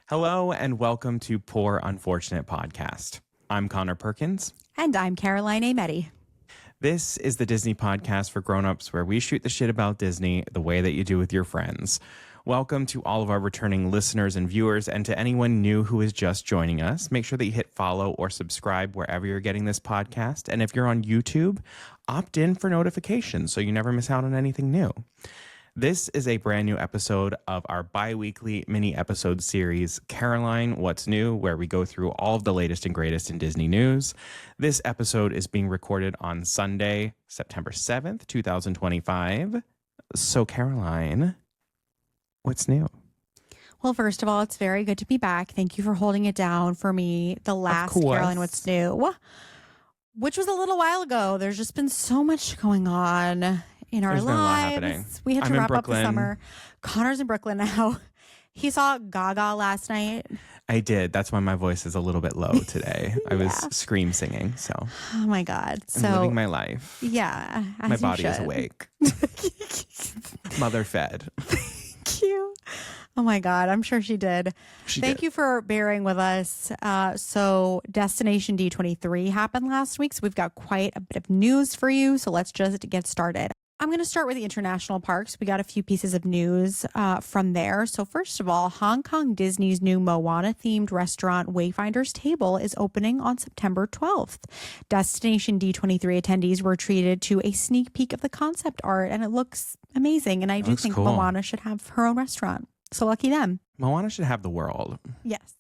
Hello and welcome to Poor Unfortunate Podcast. I'm Conor Perkins. And I'm Caroline Aimetti. This is the Disney podcast for grown-ups where we shoot the shit about Disney the way that you do with your friends. Welcome to all of our returning listeners and viewers, and to anyone new who is just joining us. Make sure that you hit follow or subscribe wherever you're getting this podcast. And if you're on YouTube, opt in for notifications so you never miss out on anything new. This is a brand new episode of our bi-weekly mini episode series, Caroline, What's New?, where we go through all of the latest and greatest in Disney news. This episode is being recorded on Sunday, September 7th, 2025. So, Caroline, what's new? Well, first of all, it's very good to be back. Thank you for holding it down for me. The last Caroline, What's New?, which was a little while ago. There's just been so much going on in our lives. We had to wrap up the summer. Connor's in Brooklyn now. He saw Gaga last night. I did. That's why my voice is a little bit low today. Yeah. I was scream singing. So, oh my God. I'm living my life. Yeah. My body is awake. Mother fed. Thank you. Oh my God. I'm sure she did. Thank you for bearing with us. So Destination D23 happened last week. So we've got quite a bit of news for you. So let's just get started. I'm going to start with the international parks. We got a few pieces of news from there. So first of all, Hong Kong Disney's new Moana-themed restaurant Wayfinder's Table is opening on September 12th. Destination D23 attendees were treated to a sneak peek of the concept art, and it looks amazing. And I do think cool. Moana should have her own restaurant. So lucky them. Moana should have the world. Yes.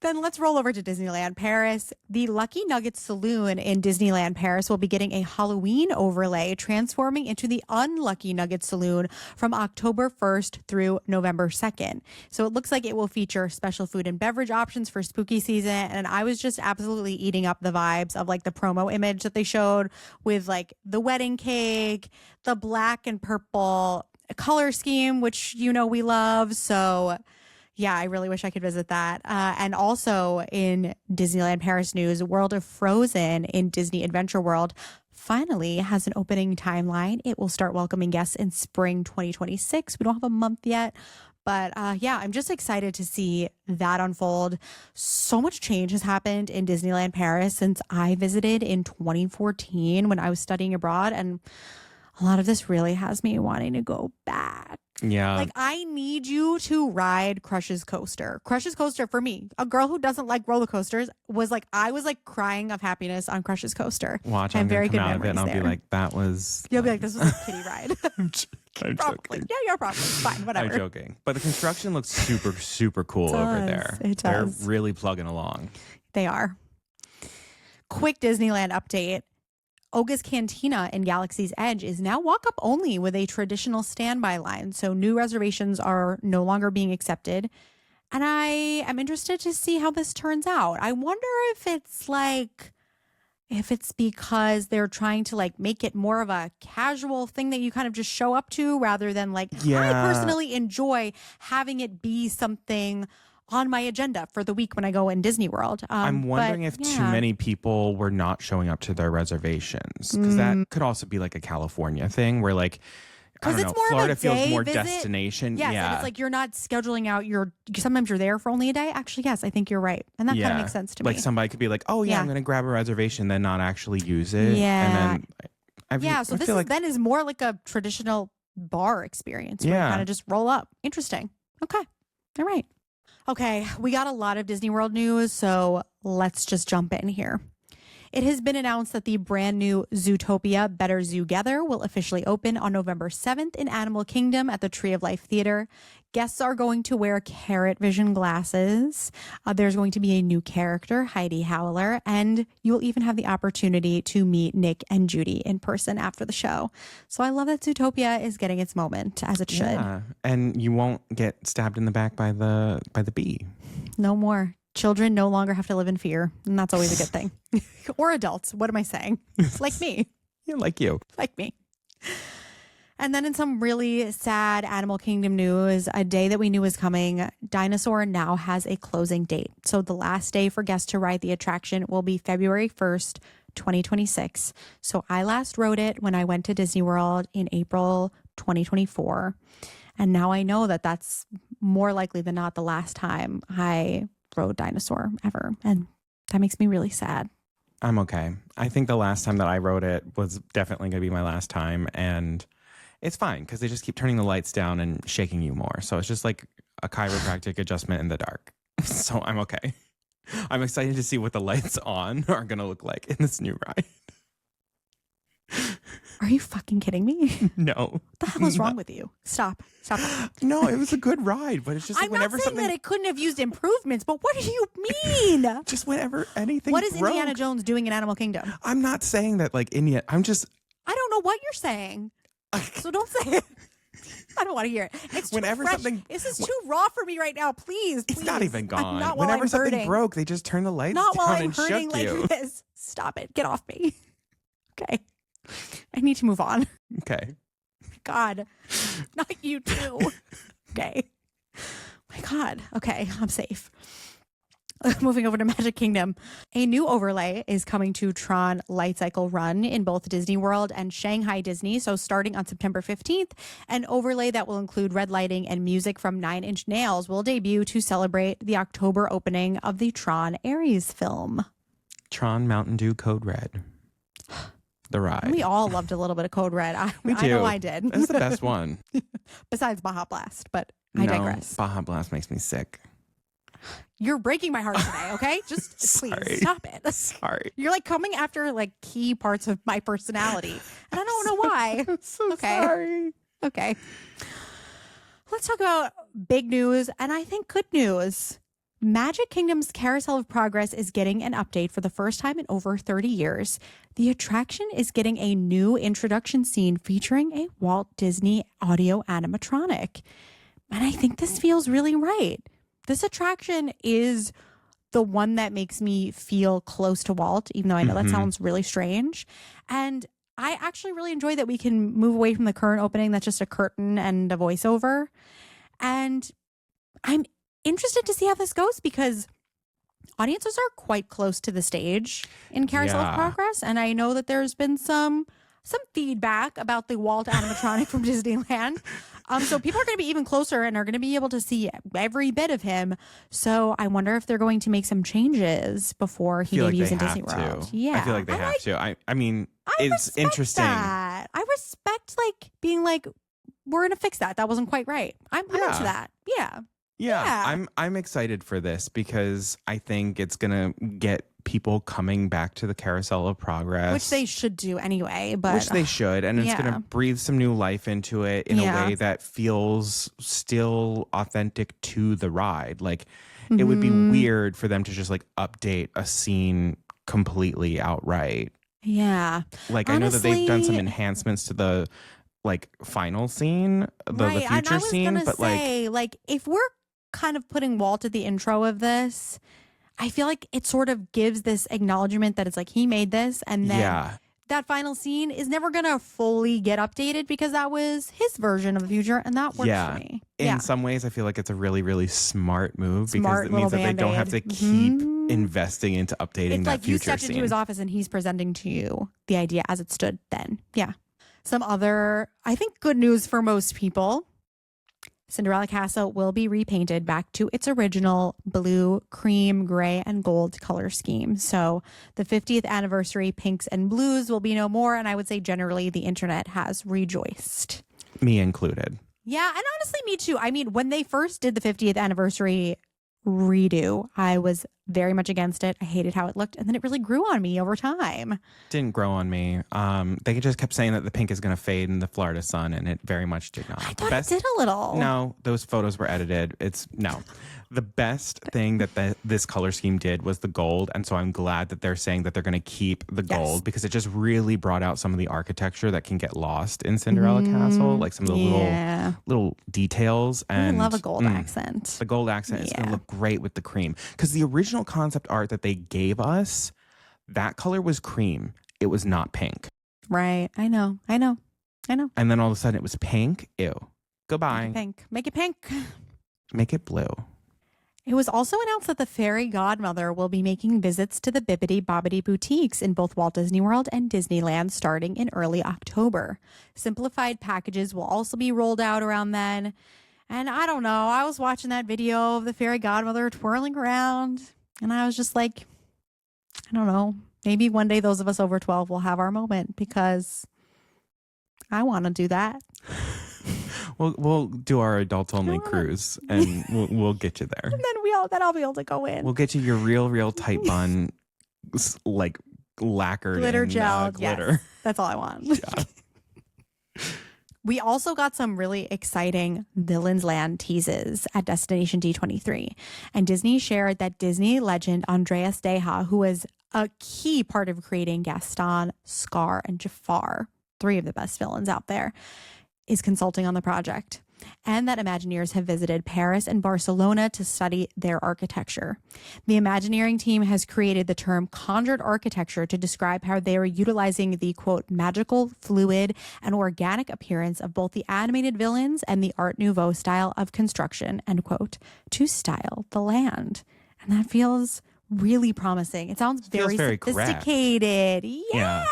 Then let's roll over to Disneyland Paris. The Lucky Nugget Saloon in Disneyland Paris will be getting a Halloween overlay, transforming into the Unlucky Nugget Saloon from October 1st through November 2nd. So it looks like it will feature special food and beverage options for spooky season. And I was just absolutely eating up the vibes of like the promo image that they showed with like the wedding cake, the black and purple color scheme, which you know we love. So yeah, I really wish I could visit that. And also in Disneyland Paris news, World of Frozen in Disney Adventure World finally has an opening timeline. It will start welcoming guests in spring 2026. We don't have a month yet. But yeah, I'm just excited to see that unfold. So much change has happened in Disneyland Paris since I visited in 2014 when I was studying abroad. And a lot of this really has me wanting to go back. Yeah. Like, I need you to ride Crush's Coaster. Crush's Coaster, for me, a girl who doesn't like roller coasters, was like, I was like crying of happiness on Crush's Coaster. Watch, I'm very good out of it and I'll be like, that was... You'll be like, this was a kiddie ride. I'm joking. Yeah, you're probably fine, whatever. I'm joking. But the construction looks super, super cool over there. It does. They're really plugging along. They are. Quick Disneyland update. Oga's Cantina in Galaxy's Edge is now walk-up only with a traditional standby line. So new reservations are no longer being accepted. And I am interested to see how this turns out. I wonder if it's because they're trying to like make it more of a casual thing that you kind of just show up to rather than like, I personally enjoy having it be something on my agenda for the week when I go in Disney World. I'm wondering if too many people were not showing up to their reservations, because that could also be like a California thing where like, I don't know, Florida feels more destination. Yes, and it's like you're not scheduling out sometimes you're there for only a day. Actually, yes, I think you're right. And that kind of makes sense to me. Like somebody could be like, oh yeah, I'm going to grab a reservation, then not actually use it. Yeah. And then so this then is more like a traditional bar experience where you kind of just roll up. Interesting. Okay. All right. Okay, we got a lot of Disney World news, so let's just jump in here. It has been announced that the brand new Zootopia Better Zoogether will officially open on November 7th in Animal Kingdom at the Tree of Life Theater. Guests are going to wear carrot vision glasses. There's going to be a new character, Heidi Howler, and you will even have the opportunity to meet Nick and Judy in person after the show. So I love that Zootopia is getting its moment, as it should. Yeah, and you won't get stabbed in the back by the bee. No more. Children no longer have to live in fear, and that's always a good thing. Or adults. What am I saying? Like me. Yeah, like you. Like me. And then in some really sad Animal Kingdom news, a day that we knew was coming, Dinosaur now has a closing date. So the last day for guests to ride the attraction will be February 1st, 2026. So I last rode it when I went to Disney World in April 2024. And now I know that that's more likely than not the last time I rode dinosaur ever. And that makes me really sad. I'm okay. I think the last time that I rode it was definitely going to be my last time. And it's fine because they just keep turning the lights down and shaking you more. So it's just like a chiropractic adjustment in the dark. So I'm okay. I'm excited to see what the lights on are going to look like in this new ride. Are you fucking kidding me? No. What the hell is wrong with you? Stop. No, it was a good ride, but it's just I'm whenever not saying something that it couldn't have used improvements, but what do you mean? just whenever anything What is broke. Indiana Jones doing in Animal Kingdom? I'm not saying that like Indiana. I don't know what you're saying. So don't say it. I don't want to hear it. It's whenever too fresh. something This is too raw for me right now. Please. It's not even gone. Not while Whenever I'm something hurting. broke, they just turn the lights Not while down I'm and hurting shook like you. this. Stop it. Get off me. Okay. I need to move on. Okay. God. Not you too. Okay. My God. Okay. I'm safe. Moving over to Magic Kingdom, a new overlay is coming to Tron Light Cycle Run in both Disney World and Shanghai Disney. So starting on September 15th, an overlay that will include red lighting and music from Nine Inch Nails will debut to celebrate the October opening of the Tron Ares film. Tron Mountain Dew Code Red. The ride. We all loved a little bit of Code Red. I do. know I did. It's the best one. Besides Baja Blast, but I digress. Baja Blast makes me sick. You're breaking my heart today, okay? Just Sorry. please stop it. Sorry. You're like coming after like key parts of my personality. And I don't know why. I'm so Okay. sorry. Okay. Let's talk about big news and I think good news. Magic Kingdom's Carousel of Progress is getting an update for the first time in over 30 years. The attraction is getting a new introduction scene featuring a Walt Disney audio animatronic. And I think this feels really right. This attraction is the one that makes me feel close to Walt, even though I know that sounds really strange. And I actually really enjoy that we can move away from the current opening that's just a curtain and a voiceover. And I'm interested to see how this goes because audiences are quite close to the stage in Carousel of Progress. And I know that there's been some feedback about the Walt animatronic from Disneyland. So people are going to be even closer and are going to be able to see every bit of him. So I wonder if they're going to make some changes before he debuts in Disney World. Yeah, I feel like they have to. I mean, it's interesting. That. I respect like being like, we're going to fix that. That wasn't quite right. I'm into that. Yeah. Yeah, I'm excited for this because I think it's gonna get people coming back to the Carousel of Progress, which they should do anyway. But which they should, and it's gonna breathe some new life into it in a way that feels still authentic to the ride. Like it would be weird for them to just like update a scene completely outright. Yeah, like honestly, I know that they've done some enhancements to the like final scene, the future scene, but like if we're kind of putting Walt at the intro of this, I feel like it sort of gives this acknowledgement that it's like he made this, and then that final scene is never gonna fully get updated because that was his version of the future, and that works for me. In some ways, I feel like it's a really, really smart move because it means that they don't have to keep investing into updating that like future you stepped into his office and he's presenting to you the idea as it stood then. Yeah. Some other, I think, good news for most people. Cinderella Castle will be repainted back to its original blue, cream, gray, and gold color scheme. So the 50th anniversary pinks and blues will be no more. And I would say generally the internet has rejoiced. Me included. Yeah, and honestly, me too. I mean, when they first did the 50th anniversary redo, I was very much against it. I hated how it looked, and then it really grew on me over time. Didn't grow on me. They just kept saying that the pink is going to fade in the Florida sun, and it very much did not. I thought it did a little. No, those photos were edited. The best thing that this color scheme did was the gold, and so I'm glad that they're saying that they're going to keep the gold because it just really brought out some of the architecture that can get lost in Cinderella Castle, like some of the little details. And I love a gold accent. The gold accent is going to look great with the cream because the original concept art that they gave us, that color was cream. It was not pink. Right. I know. And then all of a sudden it was pink. Ew. Goodbye. Make it pink. Make it blue. It was also announced that the fairy godmother will be making visits to the Bibbidi Bobbidi boutiques in both Walt Disney World and Disneyland starting in early October. Simplified packages will also be rolled out around then. And I don't know. I was watching that video of the fairy godmother twirling around, and I was just like, I don't know. Maybe one day those of us over 12 will have our moment because I want to do that. We'll do our adult only cruise and we'll get you there. And then I'll be able to go in. We'll get you your real tight bun, like lacquered glitter and, gel. glitter. Yes, that's all I want. Yeah. We also got some really exciting Villains Land teases at Destination D23. And Disney shared that Disney legend Andreas Deha, who was a key part of creating Gaston, Scar, and Jafar, 3 of the best villains out there, is consulting on the project. And that Imagineers have visited Paris and Barcelona to study their architecture. The Imagineering team has created the term conjured architecture to describe how they are utilizing the, quote, magical, fluid, and organic appearance of both the animated villains and the Art Nouveau style of construction, end quote, to style the land. And that feels really promising. It sounds very sophisticated. Yeah.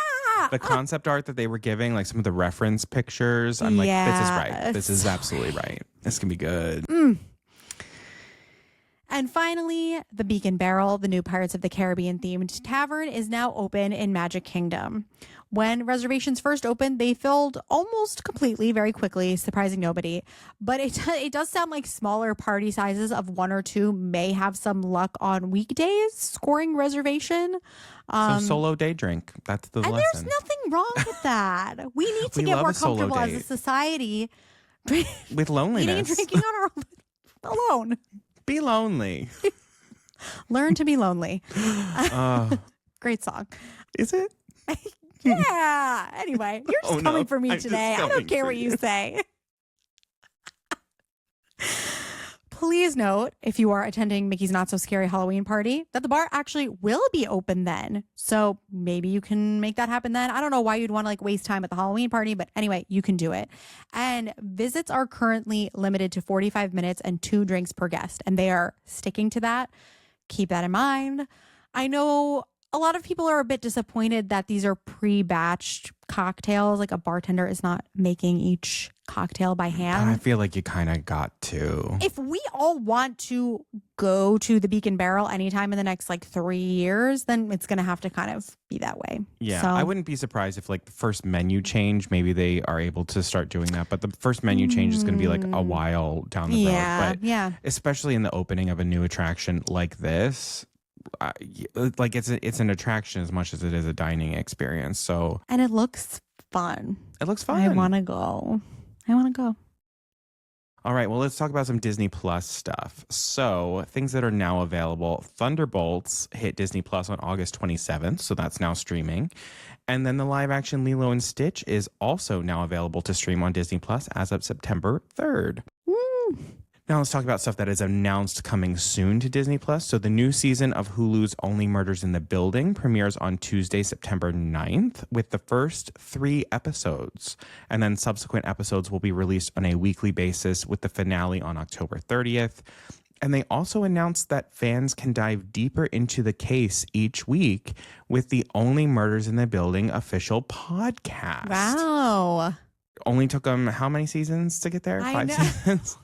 The concept art that they were giving, like some of the reference pictures, I'm like, this is right. This is absolutely right. This can be good. And finally, the Beacon Barrel, the new Pirates of the Caribbean themed tavern, is now open in Magic Kingdom. When reservations first opened, they filled almost completely, very quickly, surprising nobody. But it does sound like smaller party sizes of 1 or 2 may have some luck on weekdays scoring reservation. So solo day drink. That's the lesson. And there's nothing wrong with that. We need to get more comfortable as a society with loneliness. Eating and drinking on our alone. Be lonely. Learn to be lonely. Great song. Is it? Yeah. Anyway, you're just coming for me today. I don't care what you say. Please note, if you are attending Mickey's Not So Scary Halloween Party, that the bar actually will be open then. So maybe you can make that happen then. I don't know why you'd want to waste time at the Halloween party, but anyway, you can do it. And visits are currently limited to 45 minutes and 2 drinks per guest. And they are sticking to that. Keep that in mind. I know a lot of people are a bit disappointed that these are pre-batched cocktails. Like a bartender is not making each cocktail by hand. I feel like you kind of got to. If we all want to go to the Beacon Barrel anytime in the next 3 years, then it's going to have to kind of be that way. Yeah, so, I wouldn't be surprised if the first menu change, maybe they are able to start doing that. But the first menu change is going to be a while down the road. But especially in the opening of a new attraction like this, it's an attraction as much as it is a dining experience. So, and it looks fun. It looks fun. I want to go. All right, well, let's talk about some Disney Plus stuff. So, things that are now available. Thunderbolts hit Disney Plus on August 27th, so that's now streaming. And then the live action Lilo and Stitch is also now available to stream on Disney Plus as of September 3rd. Woo. Now let's talk about stuff that is announced coming soon to Disney Plus. So the new season of Hulu's Only Murders in the Building premieres on Tuesday, September 9th, with the first 3 episodes. And then subsequent episodes will be released on a weekly basis, with the finale on October 30th. And they also announced that fans can dive deeper into the case each week with the Only Murders in the Building official podcast. Wow. Only took them how many seasons to get there? 5 seasons?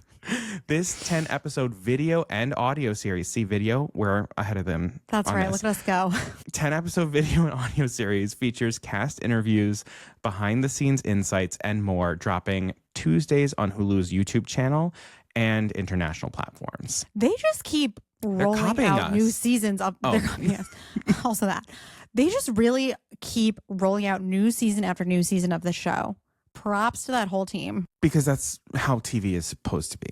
This 10-episode video and audio series, see video, we're ahead of them. That's right. This. Look at us go. 10-episode video and audio series features cast interviews, behind-the-scenes insights, and more, dropping Tuesdays on Hulu's YouTube channel and international platforms. They just keep rolling out new seasons of. They're copying us. Also that. They just really keep rolling out new season after new season of the show. Props to that whole team. Because that's how TV is supposed to be.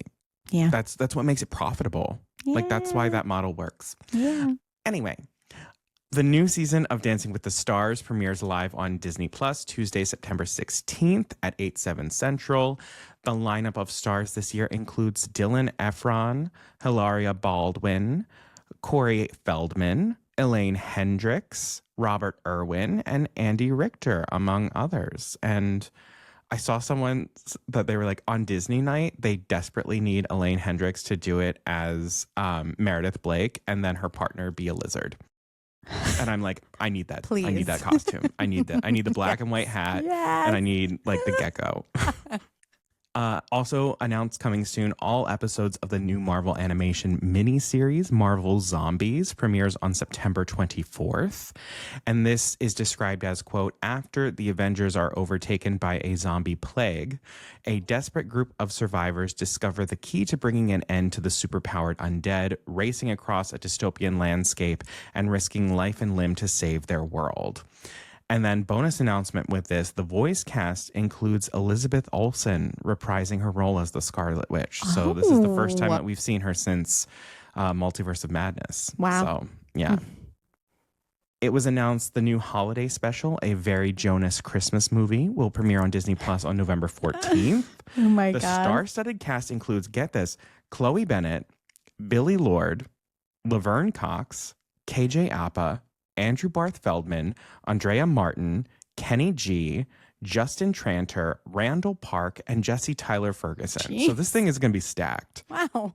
Yeah. That's what makes it profitable. Yeah. That's why that model works. Yeah. Anyway, the new season of Dancing with the Stars premieres live on Disney Plus Tuesday, September 16th at 8/7 Central. The lineup of stars this year includes Dylan Efron, Hilaria Baldwin, Corey Feldman, Elaine Hendricks, Robert Irwin, and Andy Richter, among others. And I saw someone that they were like, on Disney night, they desperately need Elaine Hendricks to do it as Meredith Blake, and then her partner be a lizard. And I'm like, I need that. Please. I need that costume. I need that. I need the black and white hat, and I need the gecko. Also announced coming soon, all episodes of the new Marvel animation miniseries, Marvel Zombies, premieres on September 24th. And this is described as, quote, after the Avengers are overtaken by a zombie plague, a desperate group of survivors discover the key to bringing an end to the superpowered undead, racing across a dystopian landscape and risking life and limb to save their world. And then bonus announcement with this, the voice cast includes Elizabeth Olsen reprising her role as the Scarlet Witch. So this is the first time that we've seen her since Multiverse of Madness. Wow. So, yeah. It was announced the new holiday special, a Very Jonas Christmas movie, will premiere on Disney Plus on November 14th. Oh my The God. star-studded cast includes, get this, Chloe Bennett, Billy Lord, Laverne Cox, KJ Apa, Andrew Barth Feldman, Andrea Martin, Kenny G, Justin Tranter, Randall Park, and Jesse Tyler Ferguson. Jeez. So this thing is going to be stacked. Wow.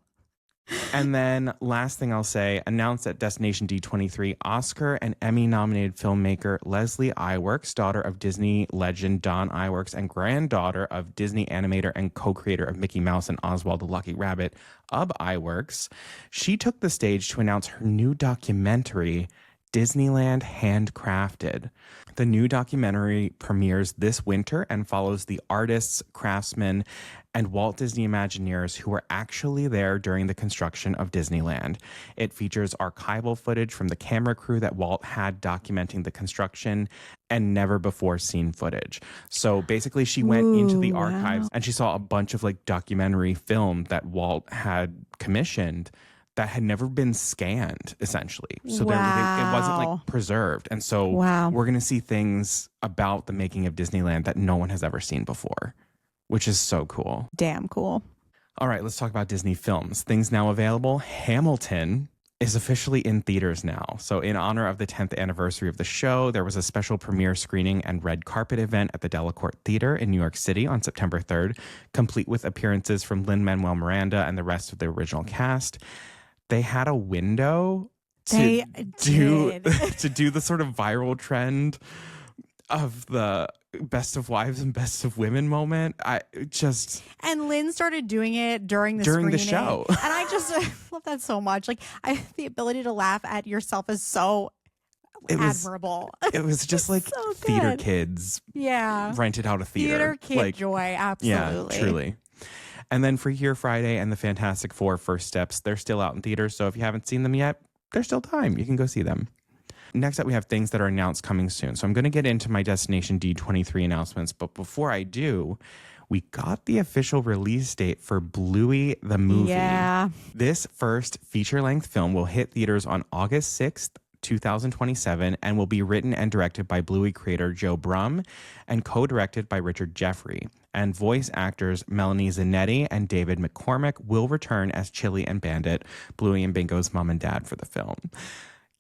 And then last thing I'll say, announced at Destination D23, Oscar and Emmy-nominated filmmaker Leslie Iwerks, daughter of Disney legend Don Iwerks and granddaughter of Disney animator and co-creator of Mickey Mouse and Oswald the Lucky Rabbit, Ub Iwerks. She took the stage to announce her new documentary, Disneyland Handcrafted. The new documentary premieres this winter and follows the artists, craftsmen, and Walt Disney Imagineers who were actually there during the construction of Disneyland. It features archival footage from the camera crew that Walt had documenting the construction and never before seen footage. So basically she went into the archives and she saw a bunch of like documentary film that Walt had commissioned that had never been scanned, essentially. So it wasn't like preserved. And so we're going to see things about the making of Disneyland that no one has ever seen before, which is so cool. Damn cool. All right, let's talk about Disney films. Things now available. Hamilton is officially in theaters now. So in honor of the 10th anniversary of the show, there was a special premiere screening and red carpet event at the Delacorte Theater in New York City on September 3rd, complete with appearances from Lin-Manuel Miranda and the rest of the original cast. They had a window to do the sort of viral trend of the best of wives and best of women moment. And Lynn started doing it during the show. And I just love that so much. Like the ability to laugh at yourself is so admirable. It was just like so theater kids rented out a theater. Theater kid joy, absolutely. Yeah, truly. And then Freakier Friday and the Fantastic Four First Steps, they're still out in theaters. So if you haven't seen them yet, there's still time. You can go see them. Next up, we have things that are announced coming soon. So I'm going to get into my Destination D23 announcements. But before I do, we got the official release date for Bluey the movie. Yeah. This first feature-length film will hit theaters on August 6th, 2027, and will be written and directed by Bluey creator Joe Brum and co-directed by Richard Jeffrey. And voice actors Melanie Zanetti and David McCormick will return as Chili and Bandit, Bluey and Bingo's mom and dad for the film.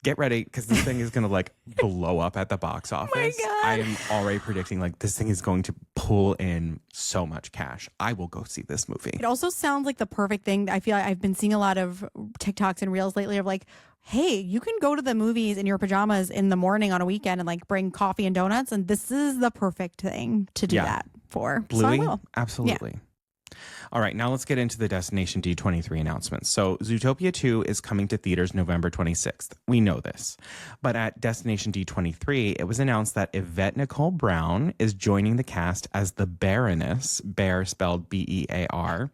Get ready, because this thing is going to like blow up at the box office. My God. I am already predicting like this thing is going to pull in so much cash. I will go see this movie. It also sounds like the perfect thing. I feel like I've been seeing a lot of TikToks and reels lately of like, hey, you can go to the movies in your pajamas in the morning on a weekend and like bring coffee and donuts. And this is the perfect thing to do that for. Bluey? So Absolutely. Yeah. All right, now let's get into the Destination D23 announcements. So Zootopia 2 is coming to theaters November 26th. We know this. But at Destination D23, it was announced that Yvette Nicole Brown is joining the cast as the Baroness, Bear spelled B-E-A-R,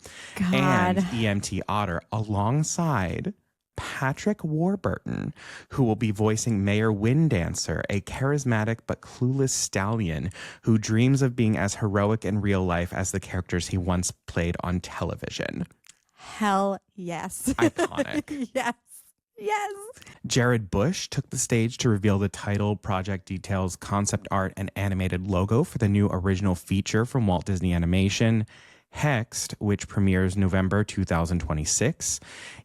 and EMT Otter, alongside Patrick Warburton, who will be voicing Mayor Windancer, a charismatic but clueless stallion who dreams of being as heroic in real life as the characters he once played on television. Hell yes. Iconic. Yes. Yes. Jared Bush took the stage to reveal the title, project details, concept art, and animated logo for the new original feature from Walt Disney Animation, Hexed, which premieres November 2026.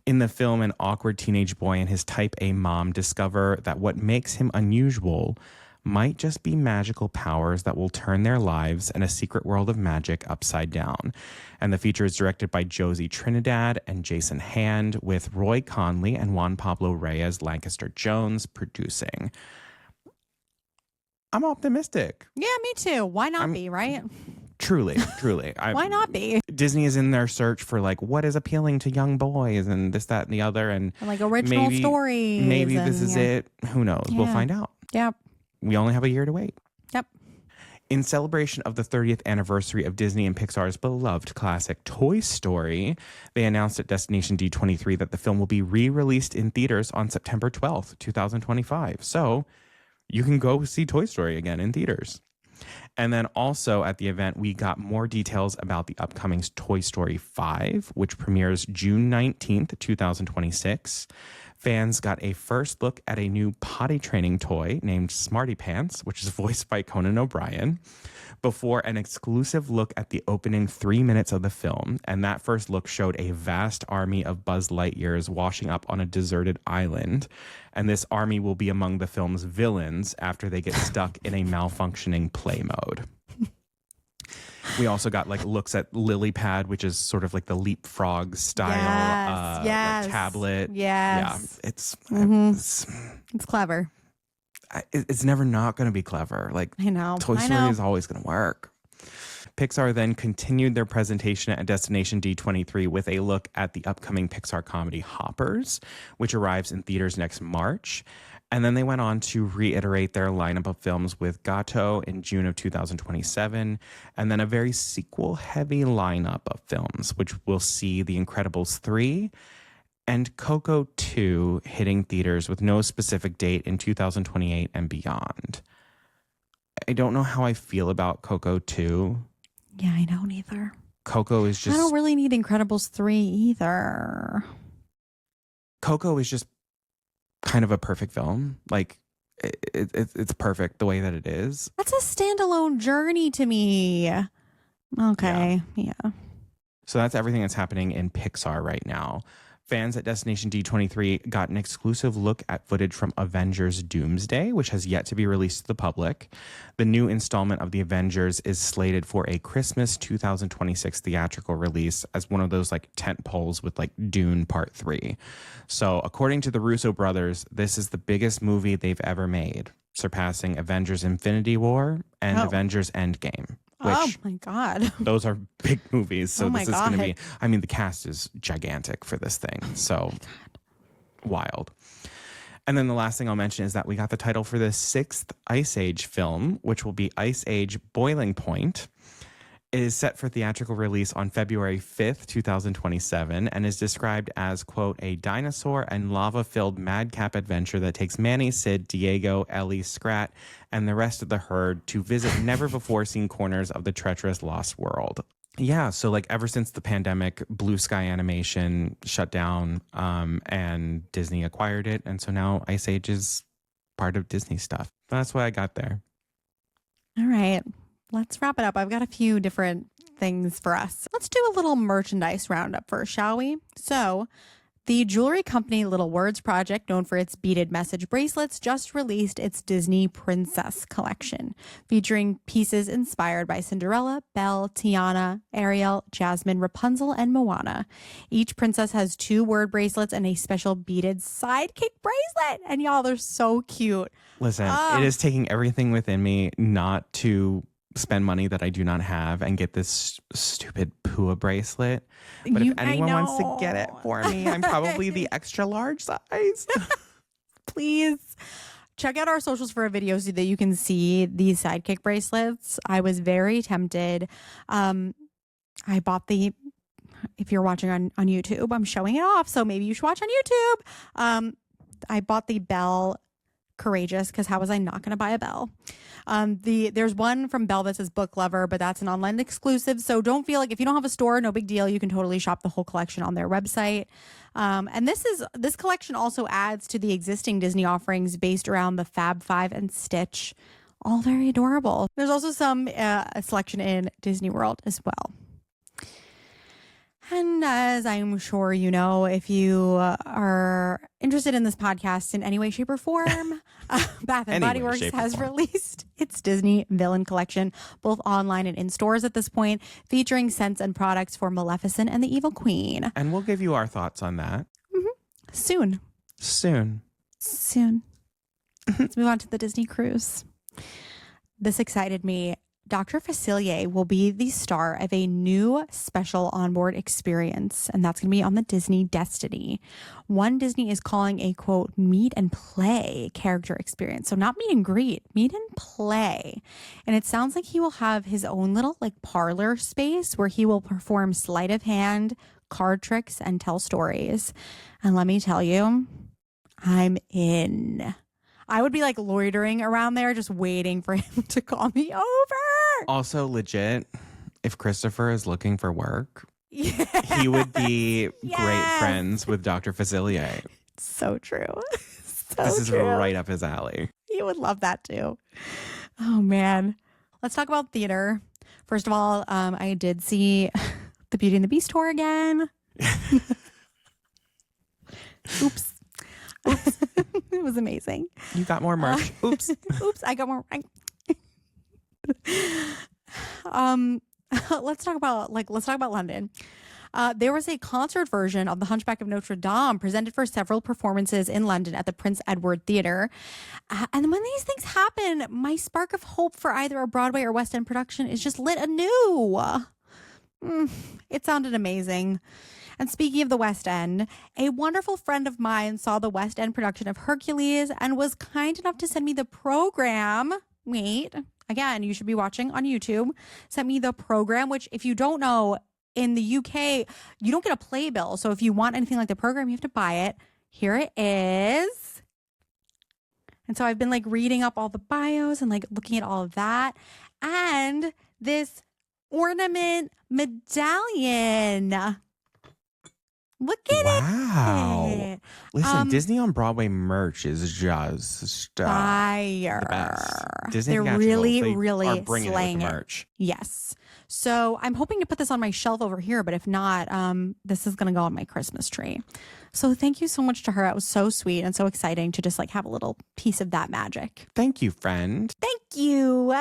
In the film, an awkward teenage boy and his type A mom discover that what makes him unusual might just be magical powers that will turn their lives and a secret world of magic upside down. And the feature is directed by Josie Trinidad and Jason Hand, with Roy Conley and Juan Pablo Reyes Lancaster Jones producing. I'm optimistic. Yeah, me too. Why not be, right? Truly. Why not be? Disney is in their search for like what is appealing to young boys and this, that, and the other, and Like original stories. Maybe this is it. Who knows? We'll find out. Yep. We only have a year to wait. Yep. In celebration of the 30th anniversary of Disney and Pixar's beloved classic Toy Story, they announced at Destination D23 that the film will be re-released in theaters on September 12th, 2025. So you can go see Toy Story again in theaters. And then also at the event, we got more details about the upcoming Toy Story 5, which premieres June 19th, 2026. Fans got a first look at a new potty training toy named Smarty Pants, which is voiced by Conan O'Brien, before an exclusive look at the opening 3 minutes of the film. And that first look showed a vast army of Buzz Lightyears washing up on a deserted island. And this army will be among the film's villains after they get stuck in a malfunctioning play mode. We also got like looks at Lily Pad, which is sort of like the Leapfrog style Yes. like tablet. Yes. Yeah, it's clever. it's never not going to be clever. Like I know. Toy Story is always going to work. Pixar then continued their presentation at Destination D23 with a look at the upcoming Pixar comedy Hoppers, which arrives in theaters next March. And then they went on to reiterate their lineup of films with Gato in June of 2027, and then a very sequel-heavy lineup of films, which will see The Incredibles 3 and Coco 2 hitting theaters with no specific date in 2028 and beyond. I don't know how I feel about Coco 2. Yeah, I don't either. Coco is just... I don't really need Incredibles 3 either. Coco is just kind of a perfect film. Like it's perfect the way that it is. That's a standalone journey to me. Okay. Yeah. So that's everything that's happening in Pixar right now. Fans at Destination D23 got an exclusive look at footage from Avengers Doomsday, which has yet to be released to the public. The new installment of the Avengers is slated for a Christmas 2026 theatrical release as one of those like tent poles with like Dune Part 3. So according to the Russo brothers, this is the biggest movie they've ever made, surpassing Avengers Infinity War and Avengers Endgame. Oh my God. Those are big movies. So this is going to be, God. the cast is gigantic for this thing. So wild. And then the last thing I'll mention is that we got the title for the 6th Ice Age film, which will be Ice Age Boiling Point. It is set for theatrical release on February 5th, 2027, and is described as, quote, a dinosaur and lava-filled madcap adventure that takes Manny, Sid, Diego, Ellie, Scrat, and the rest of the herd to visit never-before-seen corners of the treacherous lost world. Yeah, so like ever since the pandemic, Blue Sky Animation shut down and Disney acquired it, and so now Ice Age is part of Disney stuff. That's why I got there. All right. Let's wrap it up. I've got a few different things for us. Let's do a little merchandise roundup first, shall we? So, the jewelry company Little Words Project, known for its beaded message bracelets, just released its Disney Princess collection, featuring pieces inspired by Cinderella, Belle, Tiana, Ariel, Jasmine, Rapunzel, and Moana. Each princess has 2 word bracelets and a special beaded sidekick bracelet. And y'all, they're so cute. Listen, it is taking everything within me not to spend money that I do not have and get this stupid Pua bracelet. But if anyone wants to get it for me, I'm probably the extra large size. Please check out our socials for a video so that you can see these sidekick bracelets. I was very tempted. I bought if you're watching on YouTube, I'm showing it off. So maybe you should watch on YouTube. I bought the Belle Courageous, because how was I not going to buy a Belle? There's one from Belle that says Book Lover, but that's an online exclusive. So don't feel like if you don't have a store, no big deal. You can totally shop the whole collection on their website. And this collection also adds to the existing Disney offerings based around the Fab Five and Stitch. All very adorable. There's also some selection in Disney World as well. And as I'm sure you know, if you are interested in this podcast in any way, shape, or form, Bath & Body Works has released its Disney Villain Collection, both online and in stores at this point, featuring scents and products for Maleficent and the Evil Queen. And we'll give you our thoughts on that. Soon. Let's move on to the Disney cruise. This excited me Dr. Facilier will be the star of a new special onboard experience, and that's going to be on the Disney Destiny. One Disney is calling a, quote, meet and play character experience. So not meet and greet, meet and play. And it sounds like he will have his own little like parlor space where he will perform sleight of hand, card tricks, and tell stories. And let me tell you, I'm in. I would be like loitering around there just waiting for him to call me over. Also, legit, if Christopher is looking for work, Yeah. he would be great Yes. friends with Dr. Facilier. So true. This is true. right up his alley. He would love that too. Oh, man. Let's talk about theater. First of all, I did see the Beauty and the Beast tour again. Oops. It was amazing. You got more merch. Oops. Oops, I got more. Let's talk about London. There was a concert version of The Hunchback of Notre Dame presented for several performances in London at the Prince Edward Theatre. And when these things happen, my spark of hope for either a Broadway or West End production is just lit anew. It sounded amazing. And speaking of the West End, a wonderful friend of mine saw the West End production of Hercules and was kind enough to send me the program. Wait, again, you should be watching on YouTube. Sent me the program, which if you don't know, in the UK, you don't get a playbill. So if you want anything like the program, you have to buy it. Here it is. And so I've been like reading up all the bios and like looking at all of that. And this ornament medallion. Look at Wow. it. Listen, Disney on Broadway merch is just Fire. the best. Disney They're Theatricals, really, they really are bringing slaying it it. with the merch. Yes. So I'm hoping to put this on my shelf over here, but if not, this is going to go on my Christmas tree. So thank you so much to her. It was so sweet and so exciting to just like have a little piece of that magic. Thank you, friend. Thank you.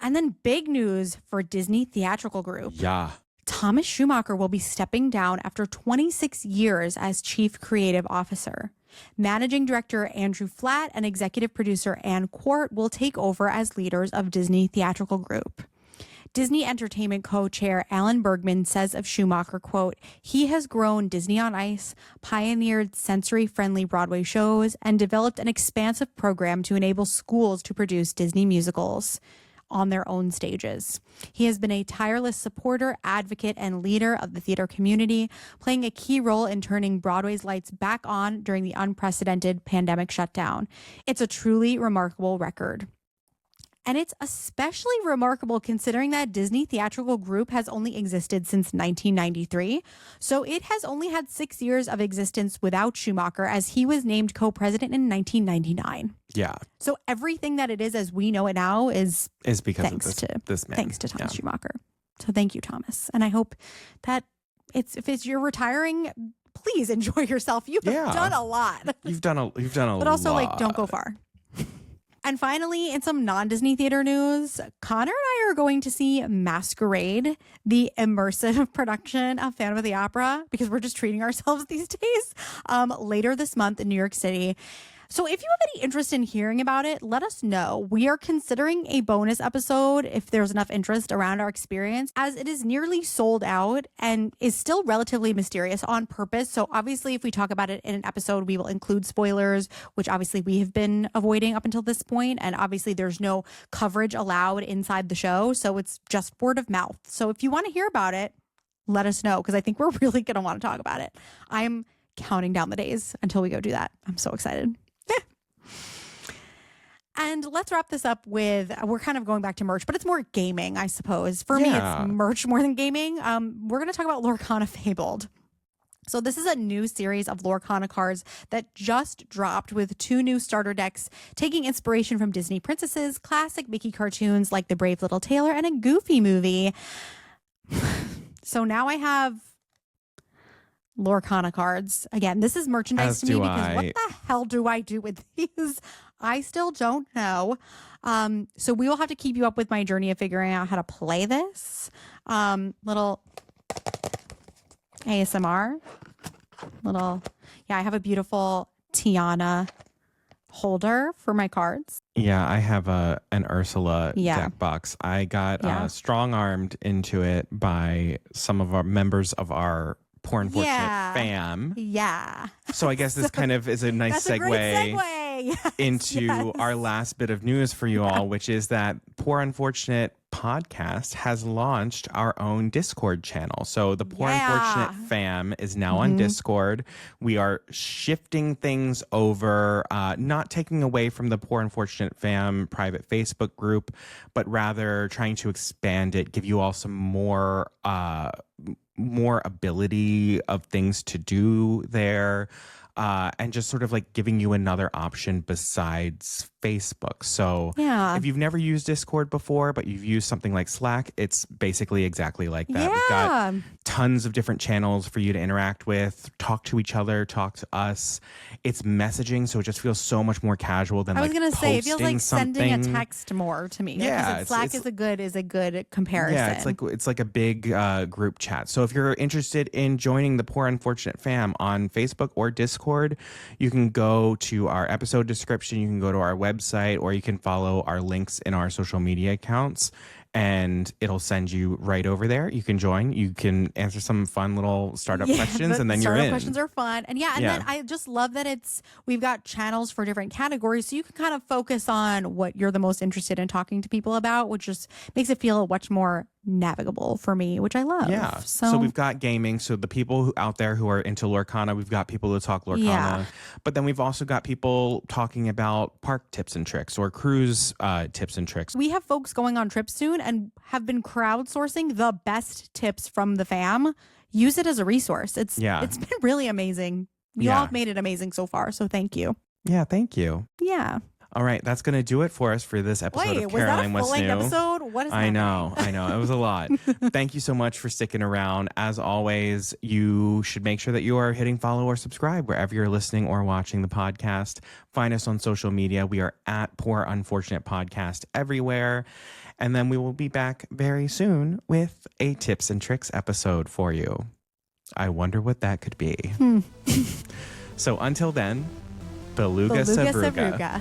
And then big news for Disney Theatrical Group. Yeah. Thomas Schumacher will be stepping down after 26 years as chief creative officer. Managing director Andrew Flatt and executive producer Ann Quart will take over as leaders of Disney Theatrical Group. Disney Entertainment co-chair Alan Bergman says of Schumacher, quote, he has grown Disney on Ice, pioneered sensory-friendly Broadway shows, and developed an expansive program to enable schools to produce Disney musicals on their own stages. He has been a tireless supporter, advocate, and leader of the theater community, playing a key role in turning Broadway's lights back on during the unprecedented pandemic shutdown. It's a truly remarkable record. And it's especially remarkable considering that Disney Theatrical Group has only existed since 1993. So it has only had 6 years of existence without Schumacher, as he was named co-president in 1999. Yeah. So everything that it is as we know it now is because thanks of this man. Thanks to Thomas Schumacher. So thank you, Thomas. And I hope that if you're retiring, please enjoy yourself. You've done a lot. You've done a but also lot. like don't go far. And finally, in some non-Disney theater news, Conor and I are going to see Masquerade, the immersive production of Phantom of the Opera, because we're just treating ourselves these days, later this month in New York City. So if you have any interest in hearing about it, let us know. We are considering a bonus episode if there's enough interest around our experience, as it is nearly sold out and is still relatively mysterious on purpose. So obviously, if we talk about it in an episode, we will include spoilers, which obviously we have been avoiding up until this point. And obviously, there's no coverage allowed inside the show. So it's just word of mouth. So if you want to hear about it, let us know, because I think we're really going to want to talk about it. I'm counting down the days until we go do that. I'm so excited. And let's wrap this up with, we're kind of going back to merch, but it's more gaming, I suppose. For me, it's merch more than gaming. We're going to talk about Lorcana Fabled. So this is a new series of Lorcana cards that just dropped, with 2 new starter decks taking inspiration from Disney princesses, classic Mickey cartoons like The Brave Little Tailor, and a Goofy movie. So now I have Lorcana cards. Again, this is merchandise to me because what the hell do I do with these? I still don't know. So we will have to keep you up with my journey of figuring out how to play this. Little ASMR. I have a beautiful Tiana holder for my cards. Yeah, I have an Ursula Yeah. deck box. I got Yeah. strong-armed into it by some of our members of our Poor Unfortunate fam. Yeah. So I guess this kind of is a nice That's a great segue. Yes, into yes. our last bit of news for you all, which is that Poor Unfortunate podcast has launched our own Discord channel. So the Poor Unfortunate fam is now on Discord. We are shifting things over, not taking away from the Poor Unfortunate fam private Facebook group, but rather trying to expand it, give you all some more ability of things to do there. And just sort of like giving you another option besides Facebook. So if you've never used Discord before, but you've used something like Slack, it's basically exactly like that. We've got tons of different channels for you to interact with, talk to each other, talk to us. It's messaging, so it just feels so much more casual than I was going to say, it feels like sending a something. text more to me. Yeah, Slack is a good comparison. Yeah, it's like a big group chat. So if you're interested in joining the Poor Unfortunate fam on Facebook or Discord, you can go to our episode description, you can go to our website, or you can follow our links in our social media accounts, and it'll send you right over there. You can join. You can answer some fun little startup questions, and then you're in. Startup questions are fun. And then I just love that we've got channels for different categories, so you can kind of focus on what you're the most interested in talking to people about, which just makes it feel much more navigable for me, which I love. Yeah. So we've got gaming. So the people out there who are into Lorcana, we've got people who talk Lorcana. Yeah. But then we've also got people talking about park tips and tricks or cruise tips and tricks. We have folks going on trips soon and have been crowdsourcing the best tips from the fam. Use it as a resource. It's been really amazing. You all have made it amazing so far. So thank you. Yeah, thank you. Yeah. All right, that's going to do it for us for this episode of Caroline was that a What's New. episode? What is I know. It was a lot. Thank you so much for sticking around. As always, you should make sure that you are hitting follow or subscribe wherever you're listening or watching the podcast. Find us on social media. We are at Poor Unfortunate Podcast everywhere. And then we will be back very soon with a tips and tricks episode for you. I wonder what that could be. So until then, Beluga Sabruga.